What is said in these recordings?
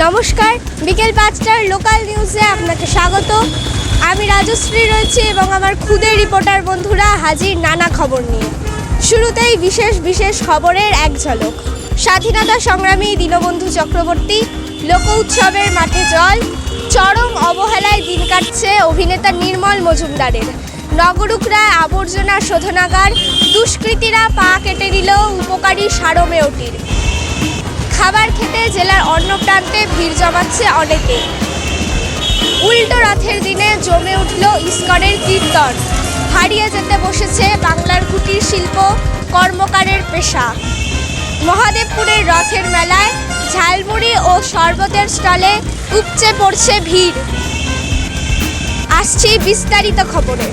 নমস্কার, বিকেল ৫টার লোকাল নিউজে আপনাকে স্বাগত। আমি রাজশ্রী রয়েছি এবং আমার খুদে রিপোর্টার বন্ধুরা হাজির নানা খবর নিয়ে। শুরুতেই বিশেষ খবরের এক ঝলক। স্বাধীনতা সংগ্রামী দীনবন্ধু চক্রবর্তী লোক উৎসবের মাঠে জল, চরম অবহেলায় দিন কাটছে অভিনেতা নির্মল মজুমদারের। নগরুকরায় আবর্জনা শোধনাগার, দুষ্কৃতীরা পা কেটে দিল উপকারী সারমেয়টির। খাবার খেতে জেলার অন্য প্রান্তে ভিড় জমাচ্ছে অনেকে। উল্টো রথের দিনে জমে উঠল ইস্কনের কীর্তন। হারিয়ে যেতে বসেছে বাংলার কুটির শিল্প, কর্মকারের পেশা। মহাদেবপুরের রথের মেলায় ঝালমুড়ি ও শরবতের স্টলে উপচে পড়ছে ভিড়। আসছি বিস্তারিত খবরে।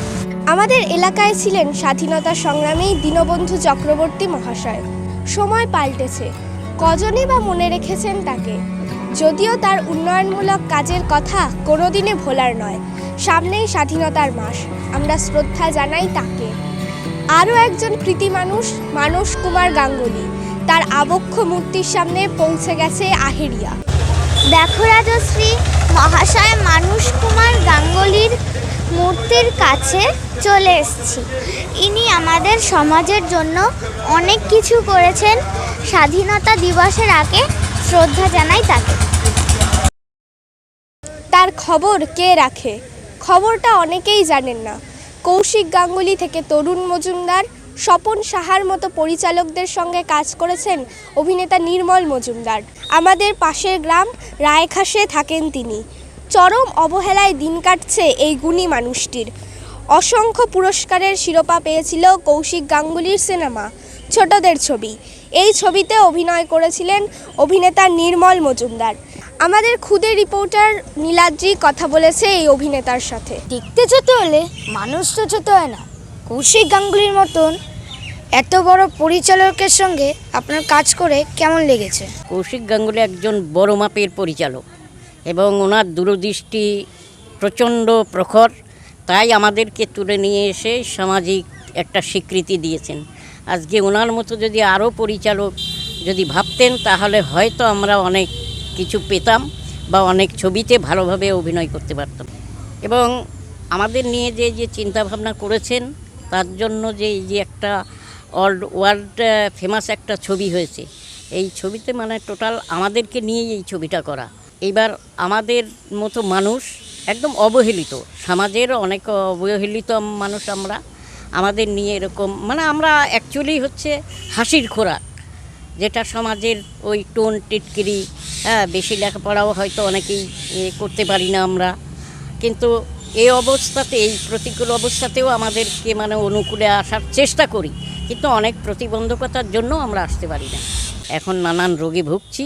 আমাদের এলাকায় ছিলেন স্বাধীনতা সংগ্রামী দীনবন্ধু চক্রবর্তী মহাশয়। সময় পাল্টেছে, কজনই বা মনে রেখেছেন তাকে। যদিও তার উন্নয়নমূলক কাজের কথা কোনোদিনই ভোলার নয়। সামনেই স্বাধীনতার মাস, আমরা শ্রদ্ধা জানাই তাকে। আরও একজন কৃতি মানস কুমার গাঙ্গুলি, তার আবক্ষ মূর্তির সামনে পৌঁছে গেছে আহেরিয়া। দেখো রাজশ্রী, মহাশয় মানস কুমার গাঙ্গুলির মূর্তির কাছে চলে এসেছি। ইনি আমাদের সমাজের জন্য অনেক কিছু করেছেন। স্বাধীনতা দিবসের আগে শ্রদ্ধা জানাই তাকে। তার খবর কে রাখে? খবরটা অনেকেই জানেন না। কৌশিক গাঙ্গুলি থেকে তরুণ মজুমদার, স্বপন সাহার মতো পরিচালকদের সঙ্গে কাজ করেছেন অভিনেতা নির্মল মজুমদার। আমাদের পাশের গ্রাম রায়খাসে থাকেন তিনি। চরম অবহেলায় দিন কাটছে এই গুণী মানুষটির। অসংখ্য পুরস্কারের শিরোপা পেয়েছিল কৌশিক গাঙ্গুলির সিনেমা ছোটদের ছবি। এই ছবিতে অভিনয় করেছিলেন অভিনেতা নির্মল মজুমদার। আমাদের খুদে রিপোর্টার নীলাদ্রি কথা বলেছে এই অভিনেতার সাথে। দেখতে ছোট হলে মানুষ তো ছোট হয় না। কৌশিক গাঙ্গুলির মতন এত বড় পরিচালকের সঙ্গে আপনার কাজ করে কেমন লেগেছে? কৌশিক গাঙ্গুলি একজন বড় মাপের পরিচালক এবং ওনার দূরদৃষ্টি প্রচণ্ড প্রখর। তাই আমাদেরকে তুলে নিয়ে এসে সামাজিক একটা স্বীকৃতি দিয়েছেন। আজকে ওনার মতো যদি আরও পরিচালক যদি ভাবতেন, তাহলে হয়তো আমরা অনেক কিছু পেতাম বা অনেক ছবিতে ভালোভাবে অভিনয় করতে পারতাম। এবং আমাদের নিয়ে যে চিন্তাভাবনা করেছেন, তার জন্য যে এই যে একটা ওয়ার্ল্ড ফেমাস একটা ছবি হয়েছে, এই ছবিতে মানে টোটাল আমাদেরকে নিয়েই এই ছবিটা করা। এবার আমাদের মতো মানুষ একদম অবহেলিত, সমাজের অনেক অবহেলিত মানুষ আমরা, আমাদের নিয়ে এরকম মানে আমরা অ্যাকচুয়ালি হচ্ছে হাসির খোরাক, যেটা সমাজের ওই টোন টিটকিরি, বেশি লেখাপড়াও হয়তো অনেকেই করতে পারি না আমরা, কিন্তু এই অবস্থাতে, এই প্রতিকূল অবস্থাতেও আমাদেরকে মানে অনুকূলে আসার চেষ্টা করি, কিন্তু অনেক প্রতিবন্ধকতার জন্য আমরা আসতে পারি না। এখন নানান রোগে ভুগছি,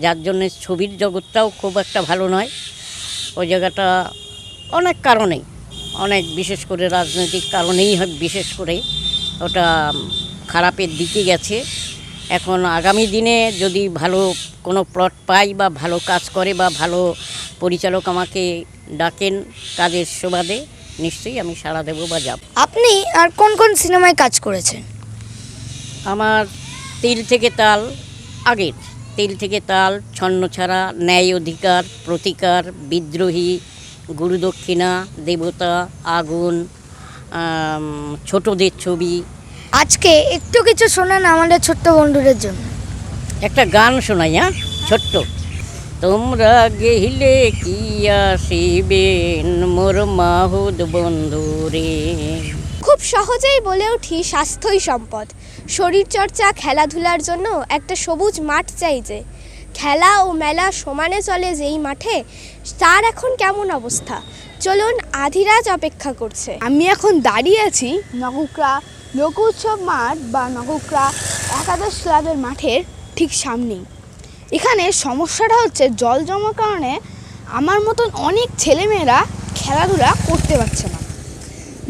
যার জন্য ছবির জগৎটাও খুব একটা ভালো নয়। ওই জায়গাটা অনেক কারণেই, অনেক বিশেষ করে রাজনৈতিক কারণেই বিশেষ করে ওটা খারাপের দিকে গেছে। এখন আগামী দিনে যদি ভালো কোনো প্লট পাই বা ভালো কাজ করে বা ভালো পরিচালক আমাকে ডাকেন কাজের সুবাদে, নিশ্চয়ই আমি সাড়া দেবো বা যাব। আপনি আর কোন কোন সিনেমায় কাজ করেছেন? আমার তিল থেকে তাল, আগের তিল থেকে তাল, ছন্নছাড়া, ন্যায় অধিকার, প্রতিকার, বিদ্রোহী, গুরুদক্ষিণা, দেবতা, আগুন, ছোটদের ছবি। আজকে একটু কিছু শোনান আমাদের ছোট্ট বন্ধুদের জন্য। একটা গান শোনাই, ছোট্ট। তোমরা গেহিলে কি আসিবেন মোর মাহুদ বন্ধু রে। খুব সহজেই বলে উঠি, স্বাস্থ্যই সম্পদ। শরীরচর্চা, খেলাধুলার জন্য একটা সবুজ মাঠ চাই। যে খেলা ও মেলা সমানে চলে যেই মাঠে, তার এখন কেমন অবস্থা চলুন আধিরাজ অপেক্ষা করছে। আমি এখন দাঁড়িয়ে আছি নগরুকরা লোক উৎসব মাঠ বা নগরুকরা একাদশ ক্লাবের মাঠের ঠিক সামনেই। এখানে সমস্যাটা হচ্ছে জল জমার কারণে আমার মতন অনেক ছেলেমেয়েরা খেলাধুলা করতে পারছে না।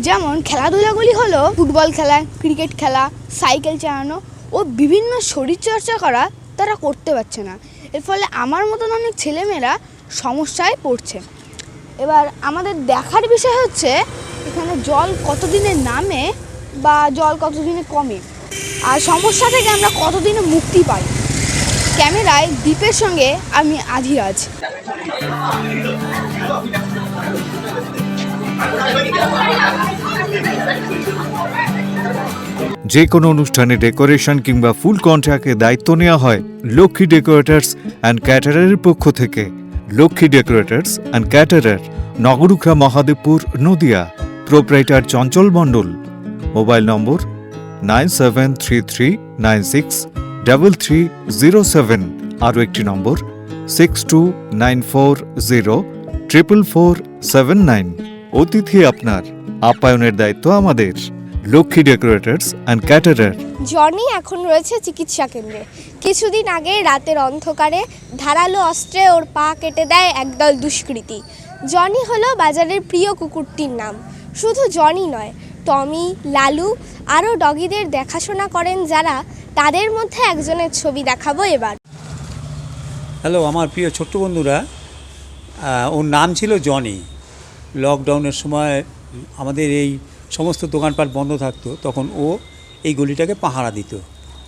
যেমন খেলাধুলাগুলি হলো ফুটবল খেলা, ক্রিকেট খেলা, সাইকেল চালানো ও বিভিন্ন শরীরচর্চা করা, তারা করতে পারছে না। এর ফলে আমার মতন অনেক ছেলেমেয়েরা সমস্যায় পড়ছে। এবার আমাদের দেখার বিষয় হচ্ছে এখানে জল কতদিনে নামে বা জল কতদিনে কমে, আর সমস্যা থেকে আমরা কতদিনে মুক্তি পাই। ক্যামেরায় দীপের সঙ্গে আমি আধিরাজ। যে কোনো অনুষ্ঠানে ডেকোরেশন কিংবা ফুল কন্ট্রাক্টে দায়িত্ব নেওয়া হয় লক্ষ্মী ডেকোরেটার্স অ্যান্ড ক্যাটারারের পক্ষ থেকে। Lakshmi decorators and caterer, Nagarukhra, Mahadevpur, Nadia. Proprietor Chanchal Mondal. Mobile number 9733963307। আরও একটি নম্বর 6294044479। অতিথি আপনার, আপ্যায়নের দায়িত্ব আমাদের। Lakshmi decorators and caterer. Johnny এখন রয়েছে চিকিৎসা কেন্দ্রে। কিছুদিন আগে রাতের অন্ধকারে ধারালো অস্ত্রে ওর পা কেটে দেয় একদল দুষ্কৃতী। জনি হলো বাজারের প্রিয় কুকুরটির নাম। শুধু জনি নয়, টমি, লালু আরও ডগিদের দেখাশোনা করেন যারা, তাদের মধ্যে একজনের ছবি দেখাবো এবার। হ্যালো আমার প্রিয় ছোট্ট বন্ধুরা, ওর নাম ছিল জনি। লকডাউনের সময় আমাদের এই সমস্ত দোকানপাট বন্ধ থাকতো, তখন ও এই গলিটাকে পাহারা দিত।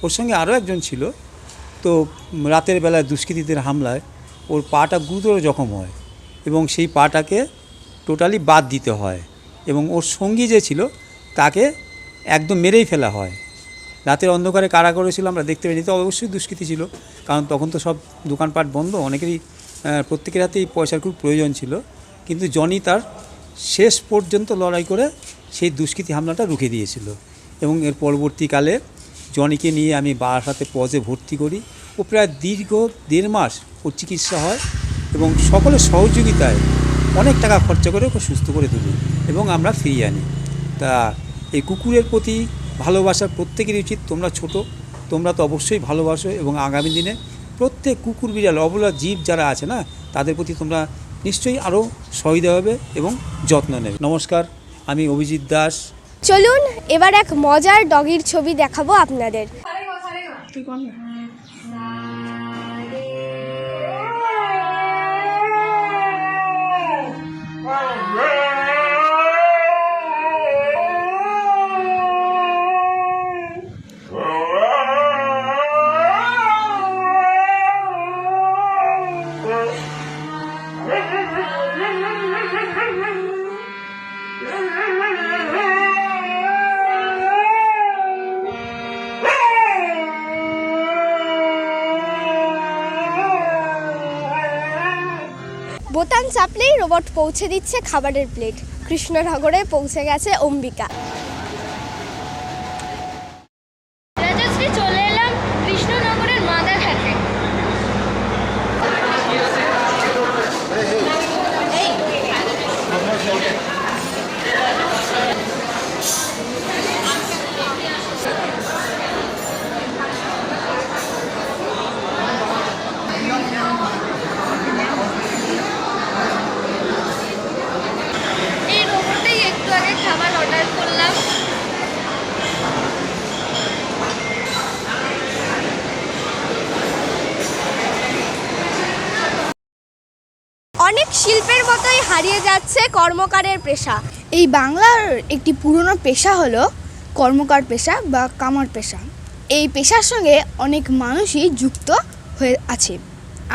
ওর সঙ্গে আরও একজন ছিল। তো রাতের বেলায় দুষ্কৃতীদের হামলায় ওর পাটা গুরুতর জখম হয় এবং সেই পাটাকে টোটালি বাদ দিতে হয় এবং ওর সঙ্গী যে ছিল তাকে একদম মেরেই ফেলা হয়। রাতের অন্ধকারে কারা করেছিল আমরা দেখতে পাইনি, তো অবশ্যই দুষ্কৃতী ছিল, কারণ তখন তো সব দোকানপাট বন্ধ, অনেকেরই প্রত্যেকের হাতেই পয়সার খুব প্রয়োজন ছিল। কিন্তু জনি তার শেষ পর্যন্ত লড়াই করে সেই দুষ্কৃতী হামলাটা রুখে দিয়েছিল এবং এর পরবর্তীকালে জনিকে নিয়ে আমি বারাসাতে পজে ভর্তি করি। ও প্রায় দীর্ঘ 1.5 মাস ওর চিকিৎসা হয় এবং সকলের সহযোগিতায় অনেক টাকা খরচা করে ওকে সুস্থ করে তুলি এবং আমরা ফিরিয়ে আনি। তা এই কুকুরের প্রতি ভালোবাসার প্রত্যেকেরই উচিত। তোমরা ছোট, তোমরা তো অবশ্যই ভালোবাসো এবং আগামী দিনে প্রত্যেক কুকুর বিড়াল অবলা জীব যারা আছে না, তাদের প্রতি তোমরা নিশ্চয়ই আরও সহৃদয় হবে এবং যত্ন নেবে। নমস্কার, আমি অভিজিৎ দাস। চলুন এবার এক মজার ডগির ছবি দেখাবো আপনাদের। বোতাম চাপলেই রোবট পৌঁছে দিচ্ছে খাবারের প্লেট। কৃষ্ণনগরে পৌঁছে গেছে অম্বিকা। রাজশ্রী, চলে এলাম কৃষ্ণনগরের মাদারহাটে। এই রোবটেই একটু আগে খাবার অর্ডার করলাম। অনেক শিল্পের মতোই হারিয়ে যাচ্ছে কর্মকারের পেশা। এই বাংলার একটি পুরনো পেশা হলো কর্মকার পেশা বা কামার পেশা। এই পেশার সঙ্গে অনেক মানুষই যুক্ত হয়ে আছে।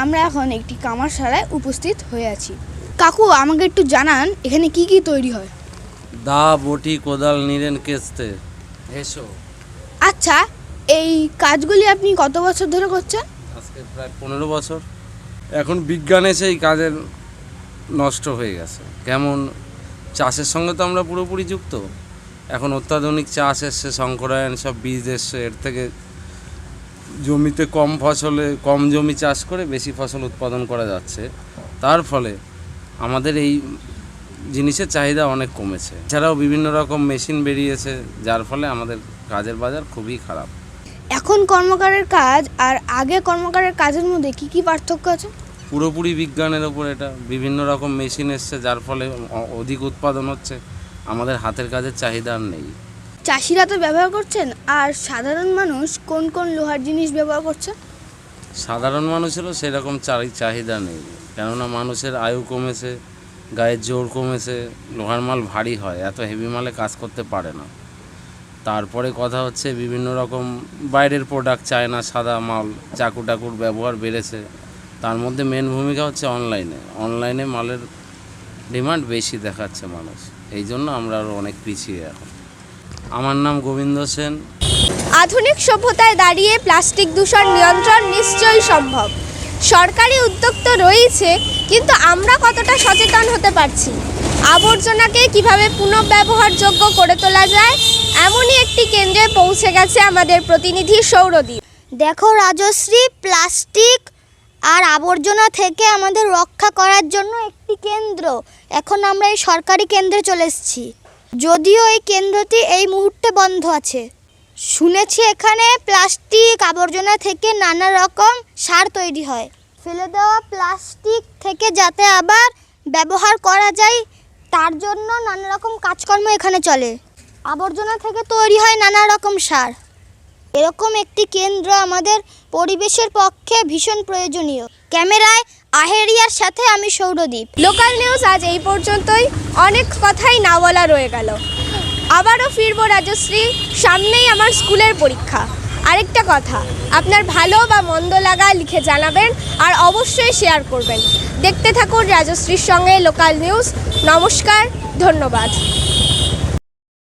আমরা এখন একটি কামারশালায় উপস্থিত হয়ে আছি। কাকু, আমাকে একটু জানান এখানে কি কি তৈরি হয়? দা, বটি, কোদাল, নিরেন, কেস্তে, এসো। আচ্ছা, এই কাজগুলি আপনি কত বছর ধরে করছেন? আজকে প্রায় 15 বছর। এখন বিজ্ঞান এসে এই কাজের নষ্ট হয়ে গেছে। কেমন, চাষের সঙ্গে তো আমরা পুরোপুরি যুক্ত। এখন অত্যাধুনিক চাষ এসছে, সংকরায়ন সব বীজ এসছে, এর থেকে জমিতে কম ফসলে কম জমি চাষ করে বেশি ফসল উৎপাদন করা যাচ্ছে। তার ফলে আমাদের এই জিনিসের চাহিদা অনেক কমেছে। এছাড়াও বিভিন্ন রকম মেশিন বেরিয়েছে, যার ফলে আমাদের কাজের বাজার খুবই খারাপ। এখন কর্মকারের কাজ আর আগে কর্মকারের কাজের মধ্যে কি কি পার্থক্য আছে? পুরোপুরি বিজ্ঞানের ওপর এটা। বিভিন্ন রকম মেশিন এসছে, যার ফলে অধিক উৎপাদন হচ্ছে। আমাদের হাতের কাজের চাহিদা আর নেই। চাষিরা তো ব্যবহার করছেন, আর সাধারণ মানুষ কোন কোন লোহার জিনিস ব্যবহার করছে? সাধারণ মানুষেরও সেরকম চাহিদা নেই, কেননা মানুষের আয়ু কমেছে, গায়ের জোর কমেছে, লোহার মাল ভারী হয়, এত হেভি মালে কাজ করতে পারে না। তারপরে কথা হচ্ছে বিভিন্ন রকম বাইরের প্রোডাক্ট, চায়না সাদা মাল, চাকু টাকুর ব্যবহার বেড়েছে। তার মধ্যে মেন ভূমিকা হচ্ছে অনলাইনে মালের ডিমান্ড বেশি দেখাচ্ছে মানুষ, এই জন্য আমরা আরও অনেক পিছিয়ে এখন। আমার নাম গোবিন্দ সেন। আধুনিক সভ্যতায় দাঁড়িয়ে প্লাস্টিক দূষণ নিয়ন্ত্রণ নিশ্চয়ই সম্ভব। সরকারি উদ্যোগ তো রয়েছে, কিন্তু আমরা কতটা সচেতন হতে পারছি? আবর্জনাকে কিভাবে পুনঃব্যবহারযোগ্য করে তোলা যায়, এমনই একটি কেন্দ্রে পৌঁছে গেছে আমাদের প্রতিনিধি সৌরদীপ। দেখো রাজশ্রী, প্লাস্টিক আর আবর্জনা থেকে আমাদের রক্ষা করার জন্য একটি কেন্দ্র। এখন আমরা এই সরকারি কেন্দ্রে চলে এসেছি, যদিও এই কেন্দ্রটি এই মুহূর্তে বন্ধ আছে। শুনেছি এখানে প্লাস্টিক আবর্জনা থেকে নানা রকম সার তৈরি হয়। ফেলে দেওয়া প্লাস্টিক থেকে যাতে আবার ব্যবহার করা যায়, তার জন্য নানা রকম কাজকর্ম এখানে চলে। আবর্জনা থেকে তৈরি হয় নানা রকম সার। এরকম একটি কেন্দ্র আমাদের পরিবেশের পক্ষে ভীষণ প্রয়োজনীয়। ক্যামেরায় আহেরিয়ার সাথে আমি সৌরদীপ। লোকাল নিউজ আজ এই পর্যন্তই। অনেক কথাই না বলা রয়ে গেল। আবারও ফিরবো রাজশ্রী, সামনেই আমার স্কুলের পরীক্ষা। আরেকটা কথা, আপনার ভালো বা মন্দ লাগা লিখে জানাবেন, আর অবশ্যই শেয়ার করবেন। দেখতে থাকুন রাজশ্রীর সঙ্গে লোকাল নিউজ। নমস্কার, ধন্যবাদ।